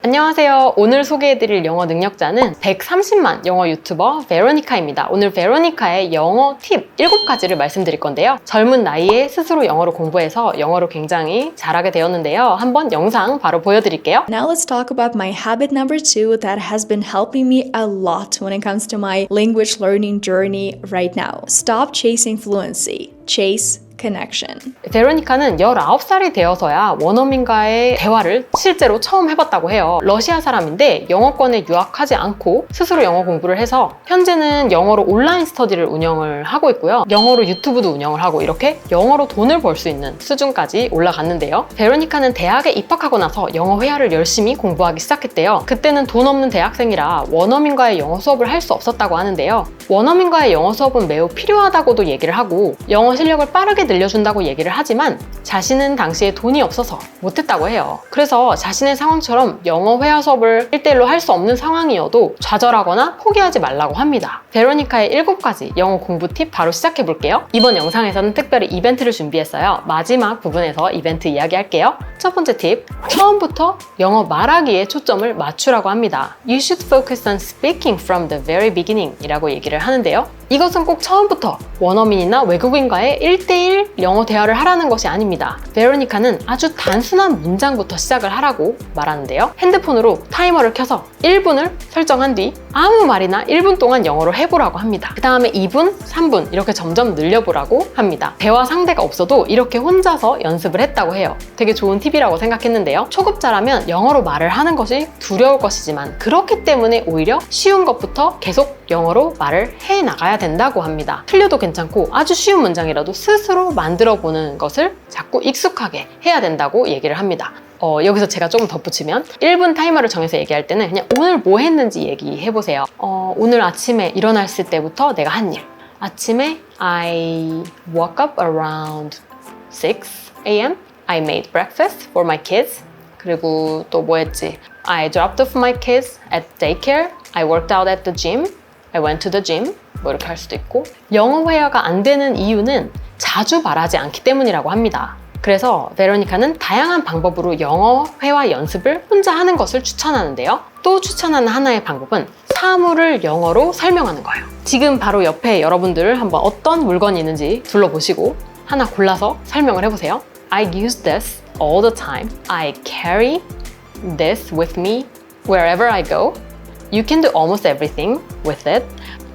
안녕하세요. 오늘 소개해드릴 영어 능력자는 130만 영어 유튜버 베로니카입니다. 오늘 베로니카의 영어 팁 7가지를 말씀드릴 건데요. 젊은 나이에 스스로 영어를 공부해서 영어를 굉장히 잘하게 되었는데요. 한번 영상 바로 보여드릴게요. Now let's talk about my habit number 2 that has been helping me a lot when it comes to my language learning journey right now. Stop chasing fluency. Chase connection. 베로니카는 19살이 되어서야 원어민과의 대화를 실제로 처음 해봤다고 해요. 러시아 사람인데 영어권에 유학하지 않고 스스로 영어 공부를 해서 현재는 영어로 온라인 스터디를 운영을 하고 있고요. 영어로 유튜브도 운영을 하고 이렇게 영어로 돈을 벌 수 있는 수준까지 올라갔는데요. 베로니카는 대학에 입학하고 나서 영어 회화를 열심히 공부하기 시작했대요. 그때는 돈 없는 대학생이라 원어민과의 영어 수업을 할 수 없었다고 하는데요. 원어민과의 영어 수업은 매우 필요하다고도 얘기를 하고 영어 실력을 빠르게 늘려준다고 얘기를 하지만 자신은 당시에 돈이 없어서 못했다고 해요. 그래서 자신의 상황처럼 영어 회화 수업을 1대1로 할 수 없는 상황이어도 좌절하거나 포기하지 말라고 합니다. 베로니카의 7가지 영어 공부 팁 바로 시작해 볼게요. 이번 영상에서는 특별히 이벤트를 준비했어요. 마지막 부분에서 이벤트 이야기할게요. 첫 번째 팁, 처음부터 영어 말하기에 초점을 맞추라고 합니다. You should focus on speaking from the very beginning 이라고 얘기를 하는데요. 이것은 꼭 처음부터 원어민이나 외국인과의 1대1 영어 대화를 하라는 것이 아닙니다. 베로니카는 아주 단순한 문장부터 시작을 하라고 말하는데요. 핸드폰으로 타이머를 켜서 1분을 설정한 뒤 아무 말이나 1분 동안 영어로 해보라고 합니다. 그 다음에 2분, 3분 이렇게 점점 늘려보라고 합니다. 대화 상대가 없어도 이렇게 혼자서 연습을 했다고 해요. 되게 좋은 팁이라고 생각했는데요. 초급자라면 영어로 말을 하는 것이 두려울 것이지만 그렇기 때문에 오히려 쉬운 것부터 계속 영어로 말을 해나가야 된다고 합니다. 틀려도 괜찮고 아주 쉬운 문장이라도 스스로 만들어보는 것을 자꾸 익숙하게 해야 된다고 얘기를 합니다. 여기서 제가 조금 덧붙이면 1분 타이머를 정해서 얘기할 때는 그냥 오늘 뭐 했는지 얘기해보세요. 오늘 아침에 일어났을 때부터 내가 한 일. 아침에 I woke up around 6 a.m. I made breakfast for my kids. 그리고 또 뭐 했지? I dropped off my kids at daycare. I worked out at the gym. I went to the gym. 뭐 이렇게 할 수도 있고. 영어 회화가 안 되는 이유는 자주 말하지 않기 때문이라고 합니다. 그래서 베로니카는 다양한 방법으로 영어 회화 연습을 혼자 하는 것을 추천하는데요. 또 추천하는 하나의 방법은 사물을 영어로 설명하는 거예요. 지금 바로 옆에 여러분들 한번 어떤 물건이 있는지 둘러보시고 하나 골라서 설명을 해보세요. I use this all the time. I carry this with me wherever I go. You can do almost everything with it.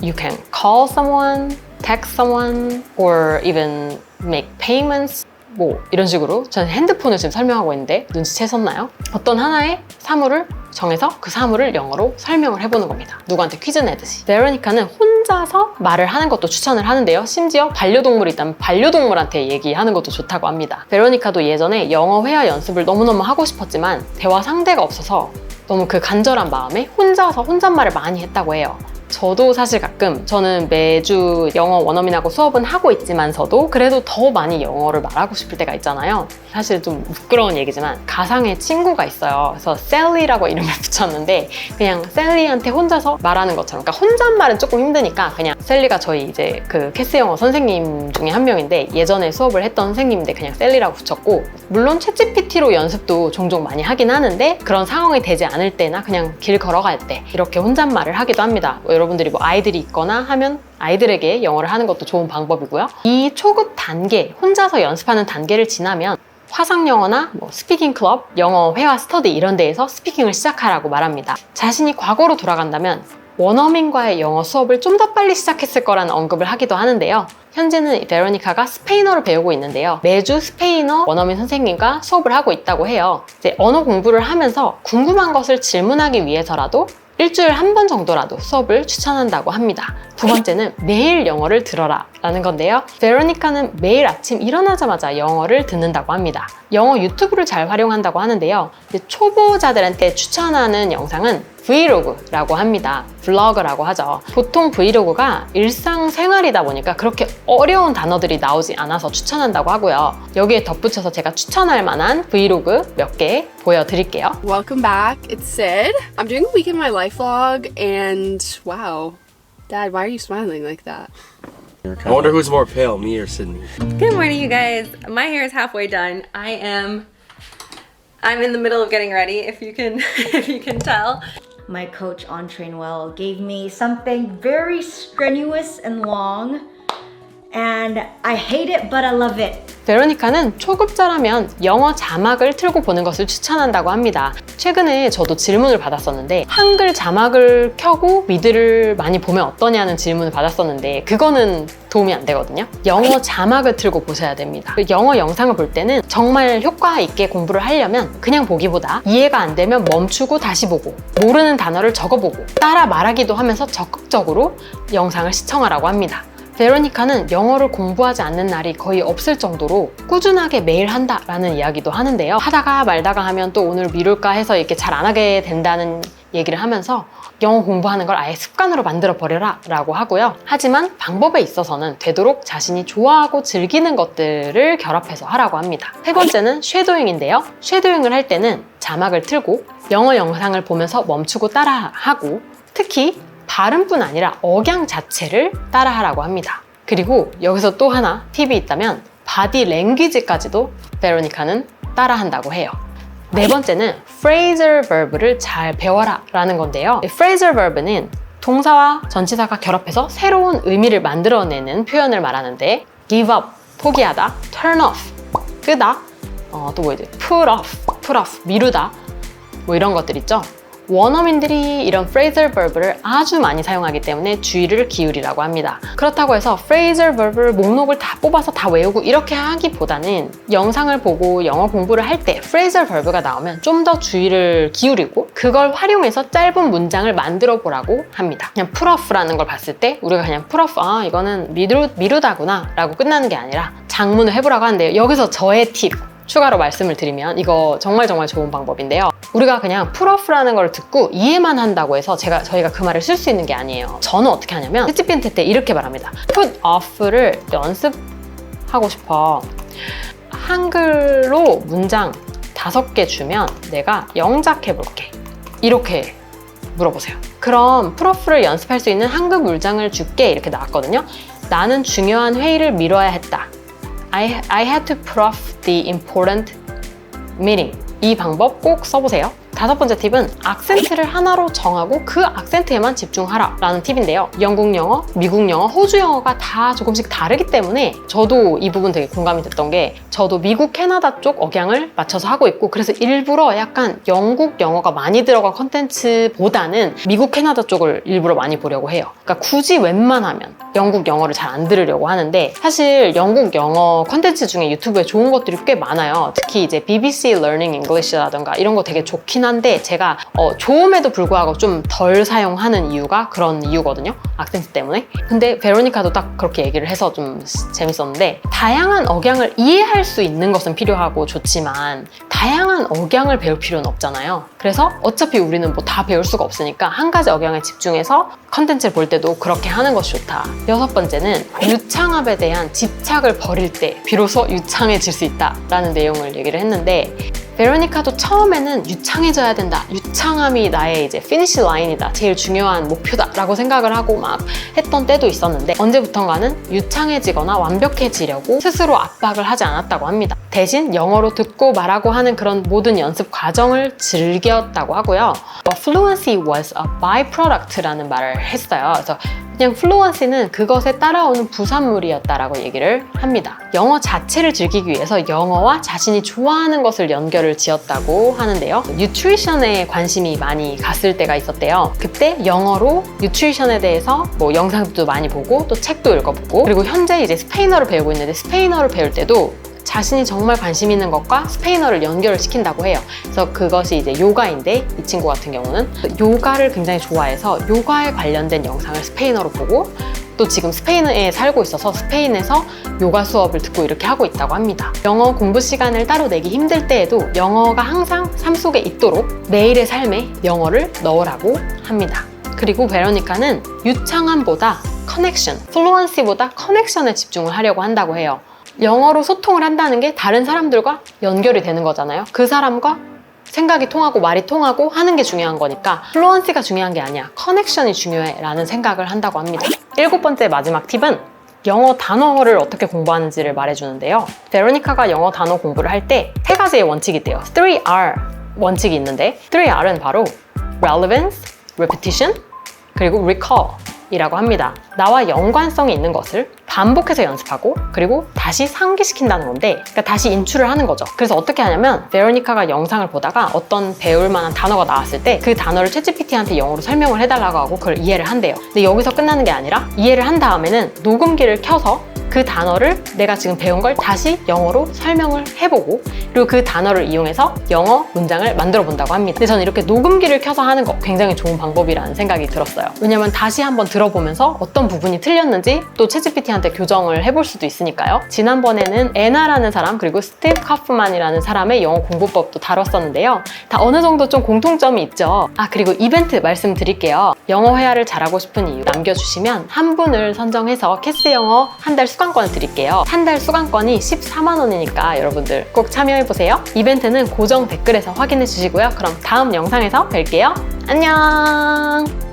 You can call someone, text someone, or even make payments. 뭐 이런 식으로 저는 핸드폰을 지금 설명하고 있는데 눈치채셨나요? 어떤 하나의 사물을 정해서 그 사물을 영어로 설명을 해보는 겁니다. 누구한테 퀴즈 내듯이. 베로니카는 혼자서 말을 하는 것도 추천을 하는데요. 심지어 반려동물이 있다면 반려동물한테 얘기하는 것도 좋다고 합니다. 베로니카도 예전에 영어 회화 연습을 너무너무 하고 싶었지만 대화 상대가 없어서 너무 그 간절한 마음에 혼자서 혼잣말을 많이 했다고 해요. 저도 사실 가끔 저는 매주 영어 원어민하고 수업은 하고 있지만서도 그래도 더 많이 영어를 말하고 싶을 때가 있잖아요. 사실 좀 부끄러운 얘기지만 가상의 친구가 있어요. 그래서 셀리라고 이름을 붙였는데 그냥 셀리한테 혼자서 말하는 것처럼, 그러니까 혼잣말은 조금 힘드니까 그냥 셀리가 저희 이제 그 캐스 영어 선생님 중에 한 명인데 예전에 수업을 했던 선생님인데 그냥 셀리라고 붙였고, 물론 챗GPT로 연습도 종종 많이 하긴 하는데 그런 상황이 되지 않을 때나 그냥 길 걸어갈 때 이렇게 혼잣말을 하기도 합니다. 여러분들이 뭐 아이들이 있거나 하면 아이들에게 영어를 하는 것도 좋은 방법이고요. 이 초급 단계, 혼자서 연습하는 단계를 지나면 화상 영어나 뭐 스피킹 클럽, 영어 회화 스터디 이런 데에서 스피킹을 시작하라고 말합니다. 자신이 과거로 돌아간다면 원어민과의 영어 수업을 좀 더 빨리 시작했을 거라는 언급을 하기도 하는데요. 현재는 베로니카가 스페인어를 배우고 있는데요. 매주 스페인어 원어민 선생님과 수업을 하고 있다고 해요. 이제 언어 공부를 하면서 궁금한 것을 질문하기 위해서라도 일주일에 한 번 정도라도 수업을 추천한다고 합니다. 두 번째는 매일 영어를 들어라 라는 건데요. 베로니카는 매일 아침 일어나자마자 영어를 듣는다고 합니다. 영어 유튜브를 잘 활용한다고 하는데요. 초보자들한테 추천하는 영상은 브이로그라고 합니다. 블로그라고 하죠. 보통 브이로그가 일상생활이다 보니까 그렇게 어려운 단어들이 나오지 않아서 추천한다고 하고요. 여기에 덧붙여서 제가 추천할 만한 브이로그 몇 개 보여드릴게요. Welcome back, it's Sid. I'm doing a week in my life vlog and wow. Dad, why are you smiling like that? I wonder who's more pale, me or Sydney. Good morning, you guys. My hair is halfway done. I am I'm in the middle of getting ready, if you can if you can tell. My coach on Trainwell gave me something very strenuous and long, and I hate it, but I love it. 베로니카는 초급자라면 영어 자막을 틀고 보는 것을 추천한다고 합니다. 최근에 저도 질문을 받았었는데 한글 자막을 켜고 미드를 많이 보면 어떠냐는 질문을 받았었는데 그거는 도움이 안 되거든요. 영어 자막을 틀고 보셔야 됩니다. 영어 영상을 볼 때는 정말 효과 있게 공부를 하려면 그냥 보기보다 이해가 안 되면 멈추고 다시 보고 모르는 단어를 적어보고 따라 말하기도 하면서 적극적으로 영상을 시청하라고 합니다. 베로니카는 영어를 공부하지 않는 날이 거의 없을 정도로 꾸준하게 매일 한다라는 이야기도 하는데요. 하다가 말다가 하면 또 오늘 미룰까 해서 이렇게 잘 안 하게 된다는 얘기를 하면서 영어 공부하는 걸 아예 습관으로 만들어 버려라 라고 하고요. 하지만 방법에 있어서는 되도록 자신이 좋아하고 즐기는 것들을 결합해서 하라고 합니다. 세 번째는 쉐도잉인데요. 쉐도잉을 할 때는 자막을 틀고 영어 영상을 보면서 멈추고 따라하고 특히 발음뿐 아니라 억양 자체를 따라하라고 합니다. 그리고 여기서 또 하나 팁이 있다면 바디 랭귀지까지도 베로니카는 따라한다고 해요. 네 번째는 phrasal verb를 잘 배워라 라는 건데요. phrasal verb는 동사와 전치사가 결합해서 새로운 의미를 만들어내는 표현을 말하는데 give up, 포기하다, turn off, 끄다, 또 뭐 이제 put off, 미루다 뭐 이런 것들 있죠. 원어민들이 이런 phrasal verb를 아주 많이 사용하기 때문에 주의를 기울이라고 합니다. 그렇다고 해서 phrasal verb를 목록을 다 뽑아서 다 외우고 이렇게 하기보다는 영상을 보고 영어 공부를 할 때 phrasal verb가 나오면 좀 더 주의를 기울이고 그걸 활용해서 짧은 문장을 만들어 보라고 합니다. 그냥 put off라는 걸 봤을 때 우리가 그냥 put off, 이거는 미루다구나 라고 끝나는 게 아니라 장문을 해보라고 하는데요. 여기서 저의 팁 추가로 말씀을 드리면 이거 정말 좋은 방법인데요. 우리가 그냥 put off라는 걸 듣고 이해만 한다고 해서 저희가 그 말을 쓸 수 있는 게 아니에요. 저는 어떻게 하냐면 레시피한테 때 이렇게 말합니다. put off를 연습하고 싶어. 한글로 문장 5개 주면 내가 영작해 볼게. 이렇게 물어보세요. 그럼 put off를 연습할 수 있는 한글 문장을 줄게 이렇게 나왔거든요. 나는 중요한 회의를 미뤄야 했다. I had to put off the important meeting. 이 방법 꼭 써보세요. 5번째 팁은 악센트를 하나로 정하고 그 악센트에만 집중하라 라는 팁인데요. 영국 영어, 미국 영어, 호주 영어가 다 조금씩 다르기 때문에 저도 이 부분 되게 공감이 됐던 게 저도 미국, 캐나다 쪽 억양을 맞춰서 하고 있고 그래서 일부러 약간 영국 영어가 많이 들어간 컨텐츠보다는 미국, 캐나다 쪽을 일부러 많이 보려고 해요. 그러니까 굳이 웬만하면 영국 영어를 잘 안 들으려고 하는데 사실 영국 영어 컨텐츠 중에 유튜브에 좋은 것들이 꽤 많아요. 특히 이제 BBC Learning English라던가 이런 거 되게 좋긴 한데 제가 좋음에도 불구하고 좀 덜 사용하는 이유가 그런 이유거든요. 악센트 때문에. 근데 베로니카도 딱 그렇게 얘기를 해서 좀 재밌었는데 다양한 억양을 이해할 수 있는 것은 필요하고 좋지만 다양한 억양을 배울 필요는 없잖아요. 그래서 어차피 우리는 뭐 다 배울 수가 없으니까 한 가지 억양에 집중해서 컨텐츠를 볼 때도 그렇게 하는 것이 좋다. 6번째는 유창합에 대한 집착을 버릴 때 비로소 유창해질 수 있다라는 내용을 얘기를 했는데 베로니카도 처음에는 유창해져야 된다. 유창함이 나의 이제 피니시 라인이다. 제일 중요한 목표다. 라고 생각을 하고 막 했던 때도 있었는데 언제부턴가는 유창해지거나 완벽해지려고 스스로 압박을 하지 않았다고 합니다. 대신 영어로 듣고 말하고 하는 그런 모든 연습 과정을 즐겼다고 하고요. Fluency was a byproduct라는 말을 했어요. 그래서 그냥 fluency는 그것에 따라오는 부산물이었다라고 얘기를 합니다. 영어 자체를 즐기기 위해서 영어와 자신이 좋아하는 것을 연결을 지었다고 하는데요. 뉴트리션에 관심이 많이 갔을 때가 있었대요. 그때 영어로 뉴트리션에 대해서 뭐 영상도 많이 보고 또 책도 읽어보고 그리고 현재 이제 스페인어를 배우고 있는데 스페인어를 배울 때도 자신이 정말 관심 있는 것과 스페인어를 연결을 시킨다고 해요. 그래서 그것이 이제 요가인데 이 친구 같은 경우는 요가를 굉장히 좋아해서 요가에 관련된 영상을 스페인어로 보고 또 지금 스페인에 살고 있어서 스페인에서 요가 수업을 듣고 이렇게 하고 있다고 합니다. 영어 공부 시간을 따로 내기 힘들 때에도 영어가 항상 삶 속에 있도록 매일의 삶에 영어를 넣으라고 합니다. 그리고 베로니카는 유창함보다 커넥션, 플루언시보다 커넥션에 집중을 하려고 한다고 해요. 영어로 소통을 한다는 게 다른 사람들과 연결이 되는 거잖아요. 그 사람과 생각이 통하고 말이 통하고 하는 게 중요한 거니까 플루언시가 중요한 게 아니야. 커넥션이 중요해 라는 생각을 한다고 합니다. 7번째 마지막 팁은 영어 단어를 어떻게 공부하는지를 말해주는데요. 베로니카가 영어 단어 공부를 할 때 3가지의 원칙이 있대요. 3R 원칙이 있는데 3R은 바로 relevance, repetition, 그리고 recall 이라고 합니다. 나와 연관성이 있는 것을 반복해서 연습하고 그리고 다시 상기시킨다는 건데, 그러니까 다시 인출을 하는 거죠. 그래서 어떻게 하냐면 베로니카가 영상을 보다가 어떤 배울 만한 단어가 나왔을 때 그 단어를 챗GPT한테 영어로 설명을 해달라고 하고 그걸 이해를 한대요. 근데 여기서 끝나는 게 아니라 이해를 한 다음에는 녹음기를 켜서 그 단어를 내가 지금 배운 걸 다시 영어로 설명을 해보고 그리고 그 단어를 이용해서 영어 문장을 만들어 본다고 합니다. 근데 저는 이렇게 녹음기를 켜서 하는 거 굉장히 좋은 방법이라는 생각이 들었어요. 왜냐면 다시 한번 들어보면서 어떤 부분이 틀렸는지 또 챗GPT한테 교정을 해볼 수도 있으니까요. 지난번에는 애나라는 사람 그리고 스티브 카프만이라는 사람의 영어 공부법도 다뤘었는데요. 다 어느 정도 좀 공통점이 있죠. 그리고 이벤트 말씀드릴게요. 영어 회화를 잘하고 싶은 이유 남겨주시면 한 분을 선정해서 캐스 영어 한 달 수강권을 드릴게요. 한 달 수강권이 14만 원이니까 여러분들 꼭 참여해보세요. 이벤트는 고정 댓글에서 확인해 주시고요. 그럼 다음 영상에서 뵐게요. 안녕!